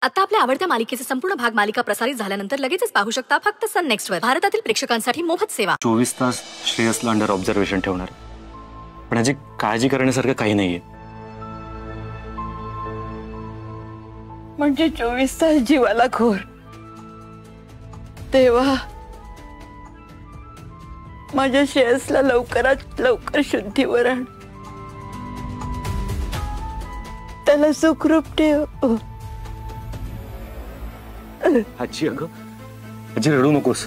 आता आपल्या आवडत्या मालिकेचे संपूर्ण भाग मालिका प्रसारित झाल्यानंतर लगेचच पाहू शकता फक्त सन नेक्स्ट वर. भारतातील प्रेक्षकांसाठी मोफत सेवा. 24 तास श्रेयसला अंडर ऑब्झर्वेशन ठेवणार. पण याची काळजी करण्यासारखं काही नाहीये. म्हणजे 24 तास जीवाला घोर. तेव्हा माझ्या श्रेयसला लवकरात लवकर शुद्धीवर आण. त्याला सुखरूप ठेव. आजी अगं, आजी रडू नकोस.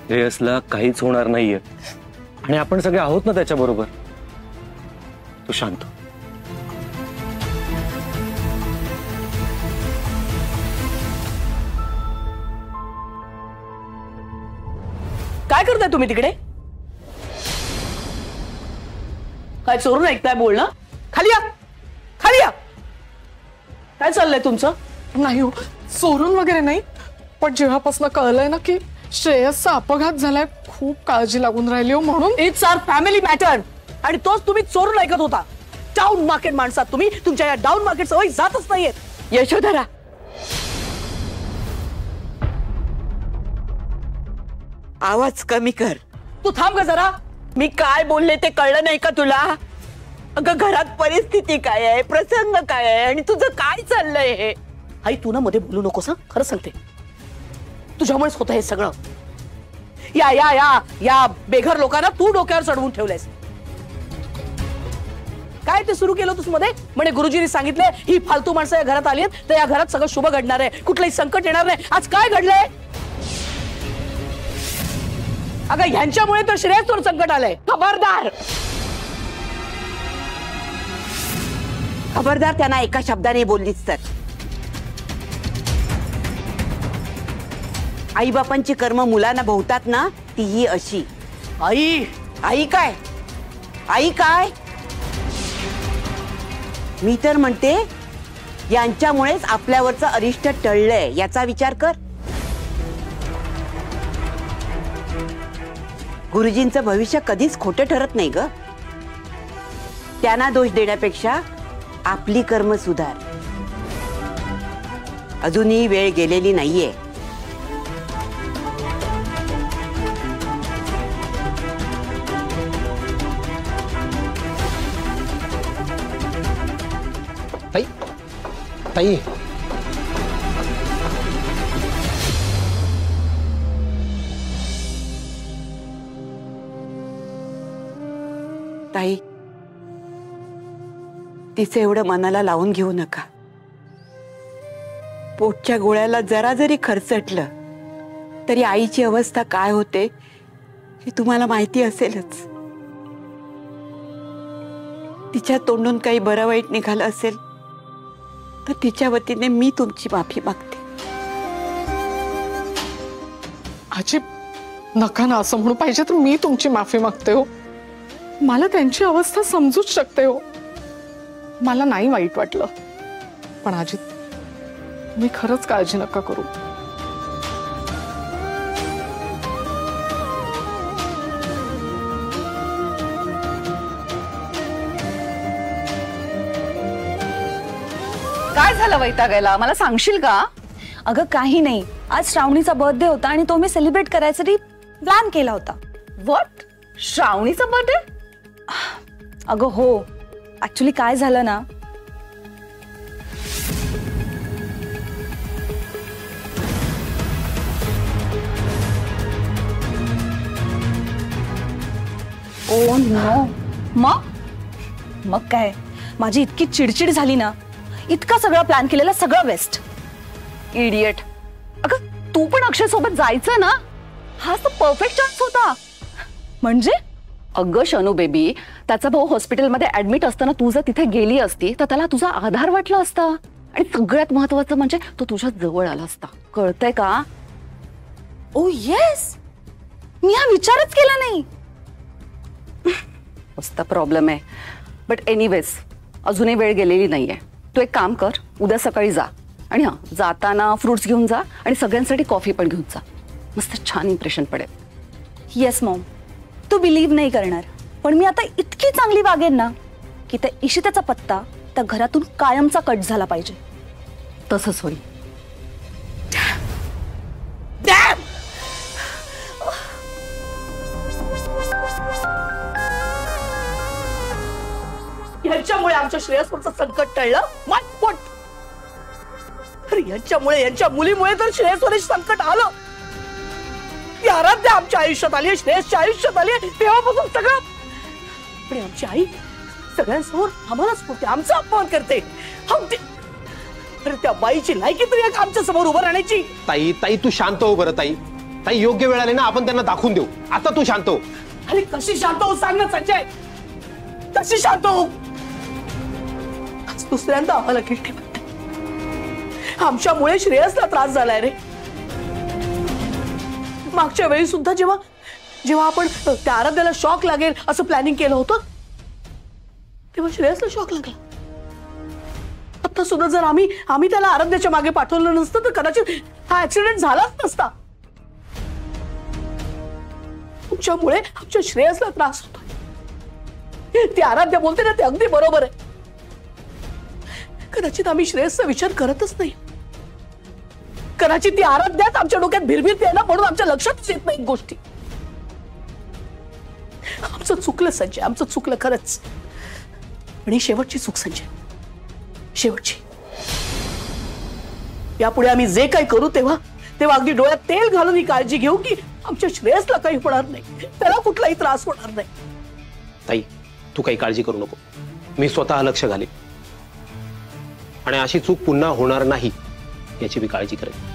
श्रेयसला काहीच होणार नाहीये आणि आपण सगळे आहोत ना त्याच्या बरोबर. तू शांत. काय करताय तुम्ही तिकडे? काय चोरून ऐकताय बोलणं? खाली या, खाली या. काय चाललंय तुमचं? नाही हो, चोरून वगैरे नाही, पण जेव्हापासून कळलंय ना की श्रेयसचा अपघात झालाय, खूप काळजी लागून राहिली हो. म्हणून इट्स आवर फॅमिली मॅटर. आणि तोच तुम्ही चोरून ऐकत होता. डाऊन मार्केट माणसात तुम्ही. तुमच्या या डाऊन मार्केट सवयी जातच नाहीयेत. यशोधरा, आवाज कमी कर. तू थांब ग जरा. मी काय बोलले ते कळलं नाही का तुला? अगं घरात परिस्थिती काय आहे, प्रसंग काय आहे आणि तुझं काय चाललंय हे. आई तू ना मध्ये बोलू नकोस. खरं सांगते, तुझ्यामुळेच होतं हे सगळं. या या या या बेघर लोकांना तू डोक्यावर चढवून ठेवलंयस. काय ते सुरू केलं तूच मध्ये? म्हणे गुरुजींनी सांगितले ही फालतू माणसं या घरात आली आहेत तर या घरात सगळं शुभ घडणार आहे, कुठलंही संकट येणार नाही. आज काय घडलंय? अगं ह्यांच्यामुळे तर श्रेयसवर संकट आलंय. खबरदार, खबरदार त्यांना एका शब्दाने बोललीच तर. आई बापांची कर्म मुलांना भोवतात ना, तीही अशी. आई आई काय, आई काय? मी तर म्हणते यांच्यामुळेच आपल्यावरचं अरिष्ट टळलंय, याचा विचार कर. गुरुजींचं भविष्य कधीच खोटं ठरत नाही ग. त्यांना दोष देण्यापेक्षा आपली कर्म सुधार. अजूनही वेळ गेलेली नाहीये. ताई, ताई, ताई, तिचं एवढं मनाला लावून घेऊ नका. पोटच्या गोळ्याला जरा जरी खर्चटलं तरी आईची अवस्था काय होते हे तुम्हाला माहिती असेलच. तिच्या तोंडून काही बरं वाईट निघालं असेल तर तिच्या वतीने मी तुमची माफी मागते. आजी नका ना असं म्हणू. पाहिजे तर मी तुमची माफी मागते हो. मला त्यांची अवस्था समजूच शकते हो. मला नाही वाईट वाटलं, पण आजी मी खरंच काळजी नका करू. काय झालं वैतागायला? मला सांगशील का? अगं काही नाही, आज श्रावणीचा बर्थडे होता आणि तो मी सेलिब्रेट करायसाठी प्लॅन केला होता. व्हॉट? श्रावणीचा बर्थडे? अगं हो, ऍक्च्युली काय झालं ना, ओ नो. मग काय, माझी इतकी चिडचिड झाली ना, इतका सगळा प्लॅन केलेला सगळं वेस्ट. इडियट. अगं तू पण अक्षय सोबत जायचं ना, हा तर परफेक्ट चान्स होता. म्हणजे? अगं शनू बेबी, त्याचा भाऊ हॉस्पिटलमध्ये ऍडमिट असताना तू जर तिथे गेली असती तर त्याला तुझा आधार वाटला असता आणि सगळ्यात महत्वाचं म्हणजे तो तुझ्या जवळ आला असता. कळतंय का? ओ येस, मी हा विचारच केला नाही. मस्त प्रॉब्लेम आहे. बट एनिवेज, अजूनही वेळ गेलेली नाहीये. तू एक काम कर, उद्या सकाळी जा आणि जाताना फ्रुट्स घेऊन जा आणि सगळ्यांसाठी कॉफी पण घेऊन जा. मस्त छान इम्प्रेशन पडेल. येस मॉम, तू बिलीव्ह नाही करणार, पण मी आता इतकी चांगली वागेन ना की त्या इशिताचा पत्ता त्या घरातून कायमचा कट झाला पाहिजे. तसंच होईल. यांच्यामुळे आमच्या श्रेयसवरचं संकट टळलं. मायपोट. अरे यांच्यामुळे, यांच्या मुलीमुळे तर श्रेयसवर संकट आलं. ती आराध्या आमच्या आयुष्यात आली, श्रेयसच्या आयुष्यात आली, तेव्हापासून सगळं. पण आमची आई सगळ्यांसमोर आम्हालाच बोलते, आमचा अपमान करते. अरे त्या बाईची लायकी तरी एक आमच्या समोर उभं राहण्याची. ताई ताई तू शांत हो बरं. ताई ताई योग्य वेळ आली ना, आपण त्यांना दाखवून देऊ. आता तू शांत हो. अरे कशी शांत हो सांग ना संजय, कशी शांत हो? आज दुसऱ्यांदा आम्हाला गिल्टी वाटते. आमच्यामुळे श्रेयसला त्रास झालाय रे. मागच्या वेळी सुद्धा जेव्हा आपण त्या आराध्याला शॉक लागेल असं प्लॅनिंग केलं होतं, तेव्हा श्रेयसला शॉक लागला. आता सुद्धा जर आम्ही त्याला आराध्याच्या मागे पाठवलं नसतं तर कदाचित हा ऍक्सिडेंट झालाच नसता. तुमच्यामुळे आमच्या श्रेयसला त्रास होतोय. ती आराध्या बोलते ना, ते अगदी बरोबर आहे. कदाचित आम्ही श्रेयसचा विचार करतच नाही. कदाचित ती आराध्याच आमच्या डोक्यात भिरभिरते ना, म्हणून आमच्या लक्षातच येत नाही गोष्टी. आमचं चुकलं संजय, आमचं चुकलं खरंच. आणि शेवटची चूक संजय, शेवटची. यापुढे आम्ही जे काही करू तेव्हा अगदी डोळ्यात तेल घालून ही काळजी घेऊ की आमच्या श्रेयसला काही होणार नाही, त्याला कुठलाही त्रास होणार नाही. ताई तू काही काळजी करू नको. मी स्वतः लक्ष घालेन आणि अशी चूक पुन्हा होणार नाही याची मी काळजी करेन.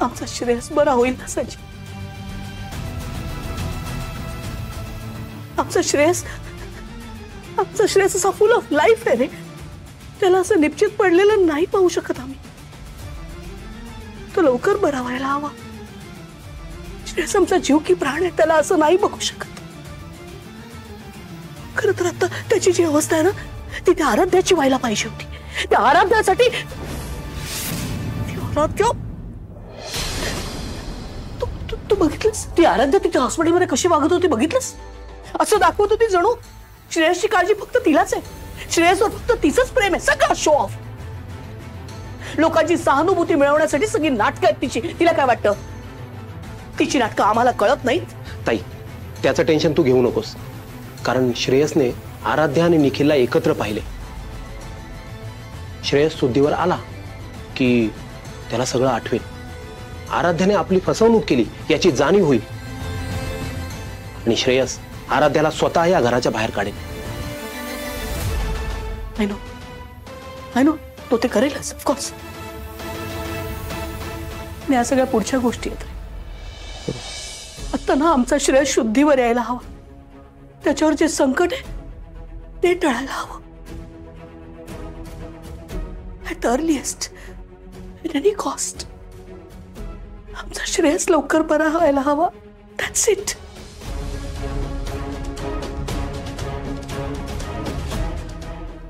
आमचा श्रेयस बरा होईल ना संजय. आमचा श्रेयस असा फुल ऑफ लाईफ आहे रे. त्याला असं निश्चित पडलेलं नाही पाहू शकत आम्ही. तो लवकर बरा व्हायला हवा. श्रेयस आमचा जीव की प्राण आहे, त्याला असं नाही बघू शकत. खरं तर आता त्याची जी अवस्था आहे ना, ती त्या आराध्याची व्हायला पाहिजे होती. त्या आराध्यासाठी तू बघितलंस ती आराध्या तिच्या हॉस्पिटलमध्ये कशी वागत होती, बघितलंस? असं दाखवत होती जणू श्रेयसची काळजी फक्त तिलाच आहे, श्रेयसवर फक्त तिचंच प्रेम आहे. सगळं शो ऑफ. लोकांची सहानुभूती मिळवण्यासाठी सगळी नाटकं आहेत तिची. तिला काय वाटतं तिची नाटकं आम्हाला कळत नाहीत? ताई त्याचं टेन्शन तू घेऊ नकोस, कारण श्रेयसने आराध्या आणि निखिलला एकत्र पाहिले. श्रेयस शुद्धीवर आला की त्याला सगळं आठवेल. आराध्याने आपली फसवणूक केली याची जाणीव होईल आणि श्रेयस आराध्याला स्वतः या घराच्या बाहेर काढेल. आय नो तो ते करेलच ऑफकोर्स. या सगळ्या पुढच्या गोष्टी आहेत. आता ना आमचा श्रेयस शुद्धीवर यायला हवा. त्याच्यावर जे संकट आहे ते टळायला हवं. At earliest, at any cost. आमचा श्रेयस लवकर बरा व्हायला हवा. That's it.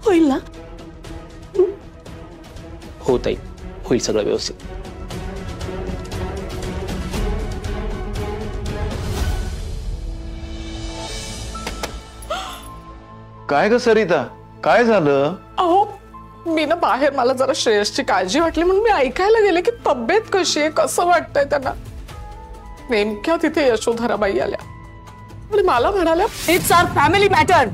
होईल ना? हो ताई, होईल सगळं व्यवस्थित. काय ग सरिता, काय झालं? अहो मी ना बाहेर, मला जरा श्रेयसची काळजी वाटली म्हणून मी ऐकायला गेले की तब्येत कशी आहे, कसं वाटतंय त्यांना. नेमक्या तिथे यशोधराबाई आल्या आणि मला म्हणाल्या इट्स आवर फॅमिली मॅटर.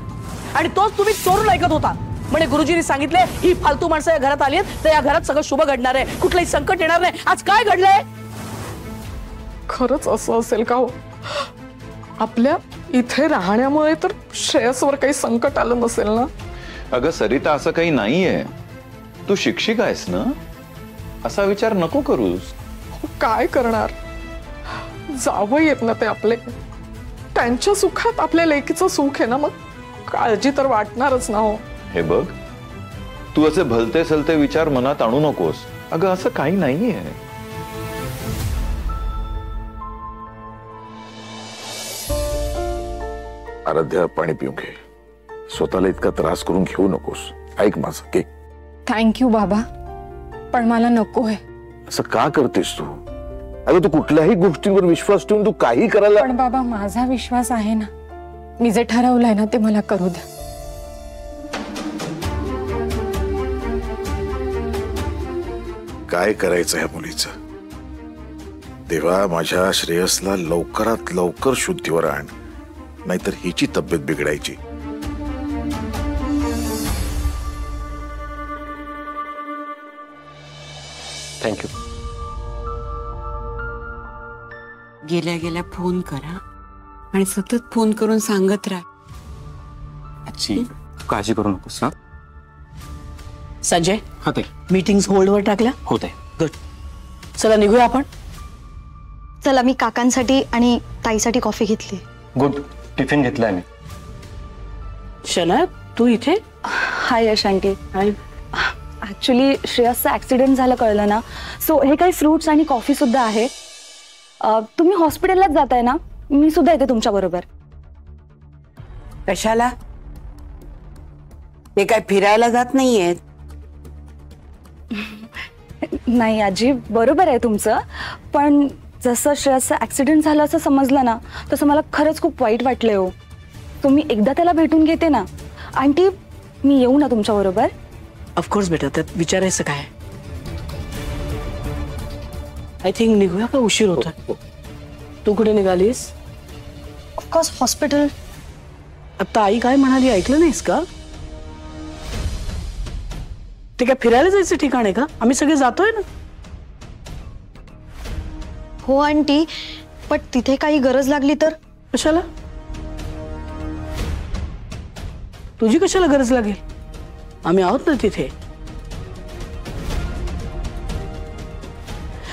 आणि तोच तुम्ही चोरून ऐकत होता. म्हणजे गुरुजींनी सांगितले ही फालतू माणसं या घरात आली आहेत तर या घरात सगळं शुभ घडणार आहे, कुठलंही संकट येणार नाही. आज काय घडलंय? खरंच असं असेल का हो? आपल्या इथे राहण्यामुळे तर श्रेयसवर काही संकट आलं नसेल ना? अगं सरिता, असं काही नाहीये. तू शिक्षिका आहेस ना, असा विचार नको करूस. काय करणार, जावं येत ना ते आपले. त्यांच्या सुखात आपल्या लेकीचं सुख आहे ना, मग काळजी तर वाटणारच ना हो. हे बघ, तू असे भलते सलते विचार मनात आणू नकोस. अगं असं काही नाहीये. आराध्या, पाणी पिऊन घे. स्वतःला इतका त्रास करून घेऊ नकोस. ऐक माझं की. थँक्यू बाबा, पण मला नको आहे. असं का करतेस तू? अगं तू कुठल्याही गोष्टींवर विश्वास ठेवून तू काही करायला. पण बाबा माझा विश्वास आहे ना. मी जे ठरवलंय ना ते मला करू द्या. काय करायचं ह्या मुलीचं? देवा, माझ्या श्रेयसला लवकरात लवकर शुद्धीवर आण, नाहीतर हिची तब्येत बिघडायची. थँक्यू. गेल्या गेल्या फोन करा आणि सतत फोन करून सांगत राहा. आजी काळजी करू नकोस. हा संजय, हा ताई. मीटिंग्स होल्डवर टाकल्या? होत आहे. गुड. चला निघूया आपण. चला, मी काकांसाठी आणि ताईसाठी कॉफी घेतली. गुड. टिफिन घेतलाय मी. शना, तू इथे? हाय यश आंटी. ऍक्च्युली श्रेयसचा ऍक्सिडेंट झालं कळलं ना, सो हे काही फ्रुट्स आणि कॉफी सुद्धा आहे. तुम्ही हॉस्पिटललाच जाताय ना? मी सुद्धा येते तुमच्या बरोबर. कशाला? ते काय फिरायला जात नाहीयेत? नाही आजी, बरोबर आहे तुमचं, पण जसं श्रेयसचा ऍक्सिडेंट झालं असं समजलं ना, तसं मला खरंच खूप वाईट वाटलंय हो. तुम्ही एकदा त्याला भेटून घेते ना. आंटी, मी येऊ ना तुमच्या बरोबर? ऑफकोर्स बेटा, त्यात विचारायचं काय? आय थिंक निघूया का? उशीर होतोय. तू कुठे निघालीस? Of course hospital. आता आई काय म्हणाली ऐकलं नाहीस का? ते काय फिरायला जायचं ठिकाण आहे का? आम्ही सगळे जातोय ना. हो आंटी, पण तिथे काही गरज लागली तर? कशाला? तुझी कशाला गरज लागेल? आम्ही आहोत ना तिथे.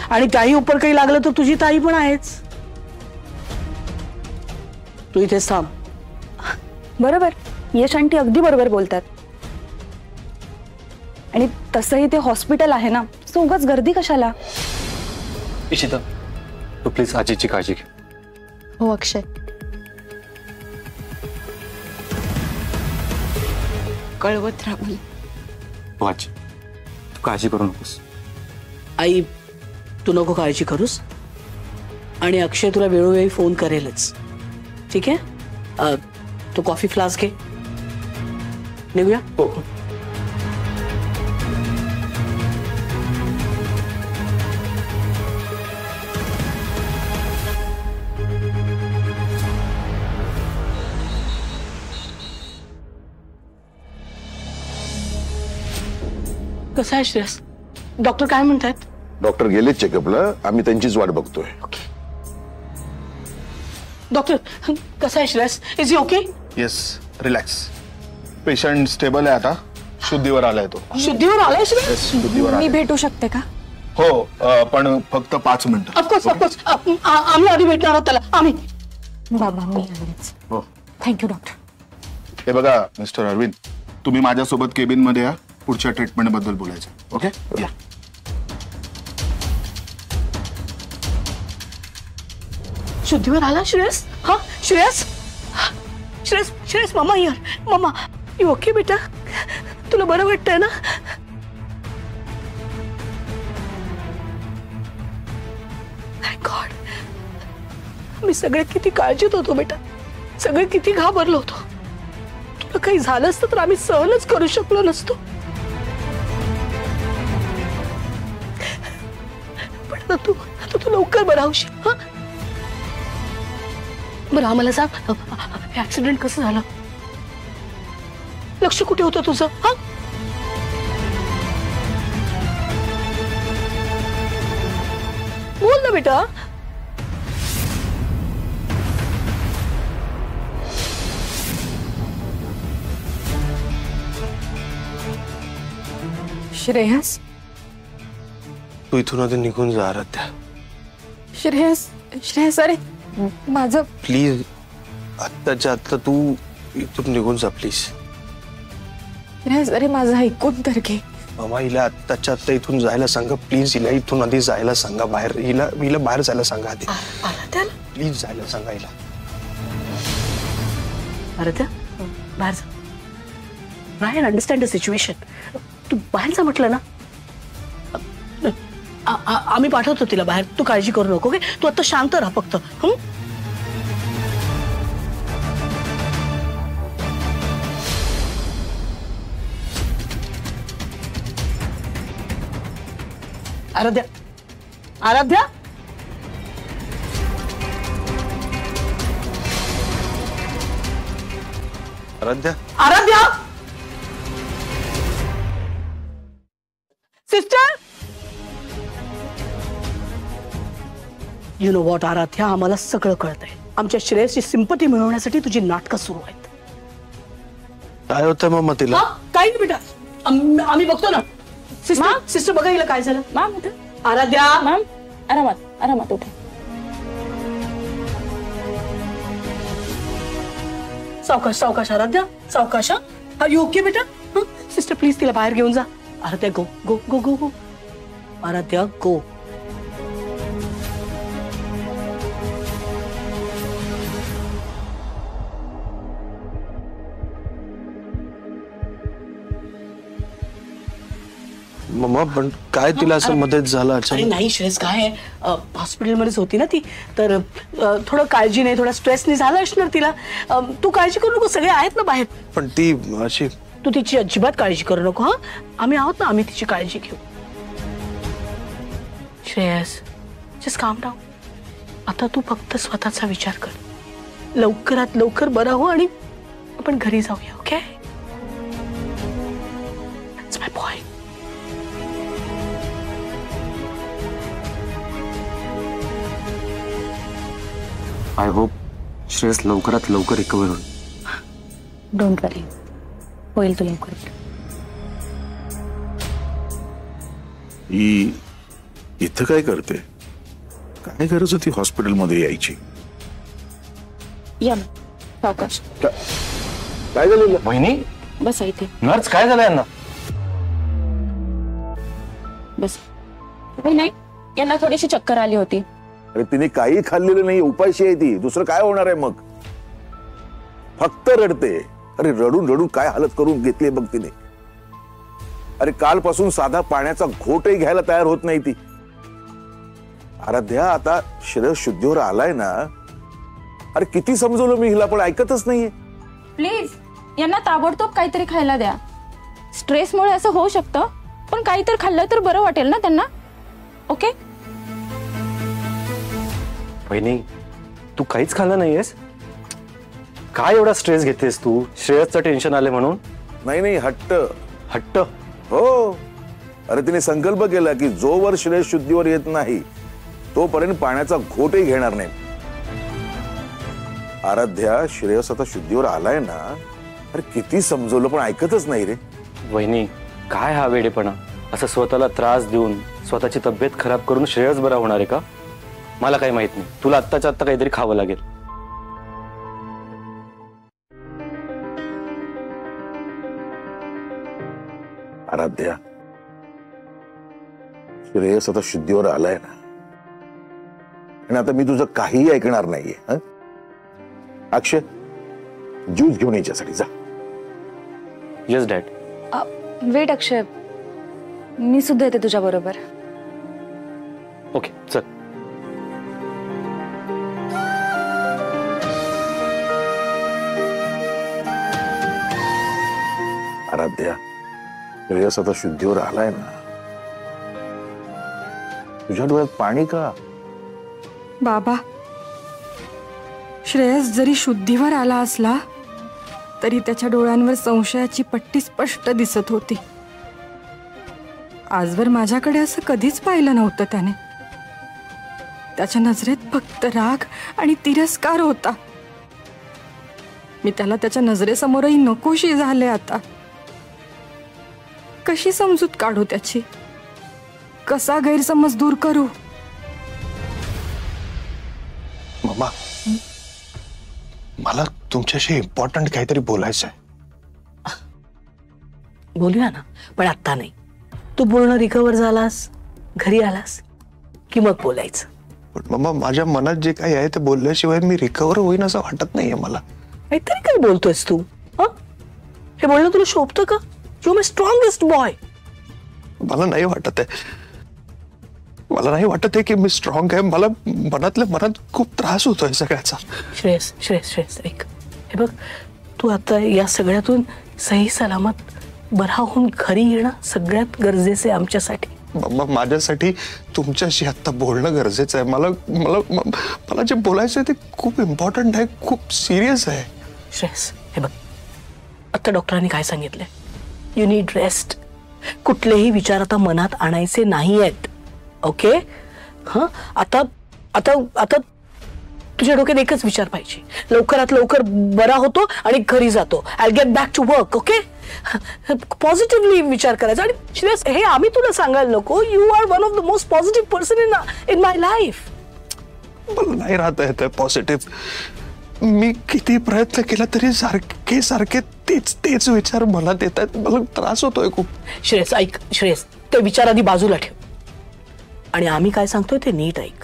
आणि काही उपर काही लागलं तर तुझी ताई पण आहेच. तू इथेच थांब. बरोबर, यश आंटी अगदी बरोबर बोलतात. आणि तसंही ते हॉस्पिटल आहे ना, सो उगाच गर्दी कशाला? इशिता, तू प्लीज आजीची काळजी घे. हो अक्षय. कळवत राहा. हो आजी, तू काळजी करू नकोस. आई, तू नको काळजी करूस. आणि अक्षय तुला वेळोवेळी फोन करेलच. ठीक आहे? तू कॉफी फ्लास्क घे. निघूया. हो. कसं आहे श्रेयस? डॉक्टर काय म्हणतात? डॉक्टर गेले चेकअपला, आम्ही त्यांचीच वाट बघतोय. डॉक्टर, कसं आहे Shreyas? Is he okay? Yes, relax. Patient stable आहे आता. शुद्धीवर आलाय तो. शुद्धीवर आलाय श्रेयस? शुद्धीवर मी भेटू शकते का? हो, पण फक्त 5 मिनिटं. Of course of course. आम्ही आधी भेटणार आहोत त्याला. आम्ही. बाबा, मी आलेच. हो. Thank you doctor. हे बघा मिस्टर अरविंद, तुम्ही माझ्यासोबत केबिन मध्ये या. पुढच्या ट्रीटमेंट बद्दल बोलायचं. ओके? या. शुद्धीवर आला श्रेयस? हा श्रेयस? श्रेयस, श्रेयस, मामा यार. मामा, यू ओके बेटा? तुला बरं वाटतंय ना? Thank God. मी सगळे किती काळजीत होतो बेटा. सगळे किती घाबरलो होतो. तुला काही झालं असतं तर आम्ही सहनच करू शकलो नसतो. पण आता तू लवकर बरा होशील. हा, बरं आम्हाला सांग, ऍक्सिडेंट कसं झालं? लक्ष कुठे होतं तुझं? हा, बोल ना बेटा. श्रेयस, तू इथून आता निघून जा आराध्या. श्रेयस, श्रेयस, अरे माझं. प्लीज, आत्ताच्या आत्ता तू इथून निघून जा प्लीज. श्रेयस, अरे माझं ऐकून तर घे. मामा, हिला आत्ताच्या आत्ता इथून जायला सांगा प्लीज. हिला इथून आधी जायला सांगा बाहेर. हिला बाहेर जायला सांगा आधी. प्लीज जायला सांगा हिला. आराध्या, बाहेर जा. रायन, अंडरस्टँड द सिच्युएशन. तू बाहेर जा म्हटलं ना. आम्ही पाठवतो तिला बाहेर. तू काळजी करू नको. ओके? तू आता शांत राहा फक्त. Aaradhya Aaradhya Aaradhya Aaradhya sister you know what Aaradhya आम्हाला सगळं कळतंय. आमच्या श्रेयसची सिंपती मिळवण्यासाठी तुझी नाटकं सुरू आहेत. काय होतं मम्मा तिला? काही नाही बेटा आम्ही बघतो ना. सिस्टर बघा हिला काय झालं. मॅम आराध्या मॅम आरामात आरामात उठा. सावकाश सावकाश आराध्या सावकाश. हा यू ओके बेटा? सिस्टर प्लीज तिला बाहेर घेऊन जा. आराध्या गो गो गो गो गो. आराध्या गो. मम्मा पण काय तिला असं मदत झालं अरे अचानक? नाही श्रेयस काय आहे हॉस्पिटलमध्येच होती ना ती तर थोडं काळजीने थोडा स्ट्रेसने झालं असणार तिला. तू काळजी करू नको सगळे आहेत ना बाहेर. पण ती अशी तू तिची अजिबात काळजी करू नको. हा आम्ही आहोत ना आम्ही तिची काळजी घेऊ. श्रेयस जस्ट काम डाऊन. आता तू फक्त स्वतःचा विचार कर. लवकरात लवकर बरा हो आणि आपण घरी जाऊया. Okay that's my boy. I hope Shreyas लवकरात लवकर रिकवर होईल. डोंट वरी होईल तू लवकर. ही इथं काय करते? काय गरज होती हॉस्पिटलमध्ये यायची? या सावकाश. काय झालेलं? वहिनी बस इथे नर्स काय झालं यांना? बस. नाही यांना थोडीशी चक्कर आली होती. अरे तिने काही खाल्लेलं नाही, उपाशी आहे ती. दुसरं काय होणार आहे मग? फक्त रडते. अरे रडून रडून काय हालत करून घेतली बघ तिने. अरे कालपासून साधा पाण्याचा घोटही घ्यायला तयार होत नाही ती. आराध्या आता श्रेयस शुद्धीवर आलाय ना. अरे किती समजवलं मी हिला पण ऐकतच नाहीये. प्लीज यांना ताबडतोब काहीतरी खायला द्या. स्ट्रेसमुळे असं होऊ शकतं पण काहीतरी खाल्लं तर बरं वाटेल ना त्यांना. ओके वहिनी तू काहीच खाल्लं नाहीयेस? काय एवढा स्ट्रेस घेतेस तू? श्रेयसचं टेन्शन आले म्हणून? नाही नाही हट्ट. हट्ट? हो. अरे तिने संकल्प केला की जोवर श्रेयस शुद्धीवर येत नाही तोपर्यंत पाण्याचा घोटही घेणार नाही. आराध्या श्रेयस आता शुद्धीवर आलाय ना. अरे किती समजवलं पण ऐकतच नाही रे. वहिनी काय हा वेडेपणा? असं स्वतःला त्रास देऊन स्वतःची तब्येत खराब करून श्रेयस बरा होणार आहे का? मला काही माहित नाही. तुला आत्ताच्या आत्ता काहीतरी खावं लागेल. आराध्या श्रेयस आता शुद्धीवर आलाय ना आणि आता मी तुझं काहीही ऐकणार नाहीये. अक्षय ज्यूस घेऊन याच्यासाठी जा. Yes dad. वेट अक्षय मी सुद्धा येते तुझ्या बरोबर. ओके चल. आराध्या श्रेयस आता शुद्धीवर आलाय ना. तुझ्या डोळ्यात पाणी का? बाबा श्रेयस जरी शुद्धीवर आला असला तरी त्याच्या डोळ्यांवर संशयाची पट्टी स्पष्ट दिसत होती. आजवर माझ्याकडे असं कधीच पाहिलं नव्हतं त्याने. त्याच्या नजरेत फक्त राग आणि तिरस्कार होता. मी त्याला त्याच्या नजरेसमोरही नकोशी झाले आता. कशी समजूत काढू त्याची? कसा गैरसमज दूर करू? मम्मा मला तुमच्याशी इम्पॉर्टंट काहीतरी बोलायचं आहे. बोलूया ना पण आता नाही. तू पूर्ण रिकवर झालास घरी आलास की मग बोलायचं. पण मम्मा माझ्या मनात जे काही आहे ते बोलल्याशिवाय मी रिकवर होईन असं वाटत नाहीये मला. काहीतरी काय बोलतोयस तू? हे बोलणं तुला शोभतं का? You my strongest boy. मला नाही वाटत आहे. मला नाही वाटत आहे की मी स्ट्रॉंग आहे. मला मनातल्या मनात खूप त्रास होतोय सगळ्याचा. श्रेयस श्रेयस श्रेयस ऐक. हे बघ तू आता या सगळ्यातून सही सलामत बरा होऊन घरी येणं सगळ्यात गरजेचं आहे आमच्यासाठी. माझ्यासाठी तुमच्याशी आता बोलणं गरजेचं आहे. मला मला मला जे बोलायचं आहे ते खूप इम्पॉर्टंट आहे, खूप सिरियस आहे. श्रेयस, हे बघ, आता डॉक्टरांनी काय सांगितलंय, यू नीड रेस्ट. कुठलेही विचार आता मनात आणायचे नाही आहेत. ओके? हा, आता आता आता तुझ्या डोक्यात एकच विचार पाहिजे, लवकरात लवकर बरा होतो आणि घरी जातो. I get back to work. Okay? Positively विचार करायचा. आणि श्रेयस, हे आम्ही तुला सांगायला नको, you are one of the most positive person in my life. मला नाही राहता येत पॉझिटिव्ह. मी किती प्रयत्न केला तरी सारखे सारखे तेच तेच विचार मनात येतात. मला त्रास होतोय खूप. श्रेयस ऐक, श्रेयस, ते विचार आधी बाजूला ठेव आणि आम्ही काय सांगतोय ते नीट ऐक.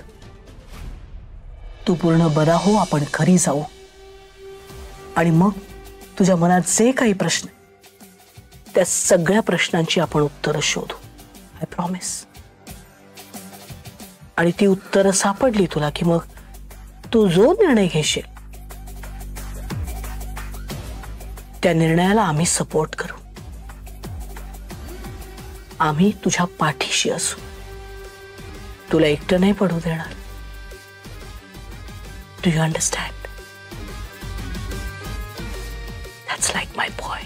तू पूर्ण बरा हो, आपण घरी जाऊ आणि मग तुझ्या मनात जे काही प्रश्न त्या सगळ्या प्रश्नांची आपण उत्तरं शोधू. I promise. आणि ती उत्तरं सापडली तुला की मग तू जो निर्णय घेशील त्या निर्णयाला आम्ही सपोर्ट करू. आम्ही तुझ्या पाठीशी असू. तुला एकटं नाही पडू देणार. Do you understand? That's like my boy.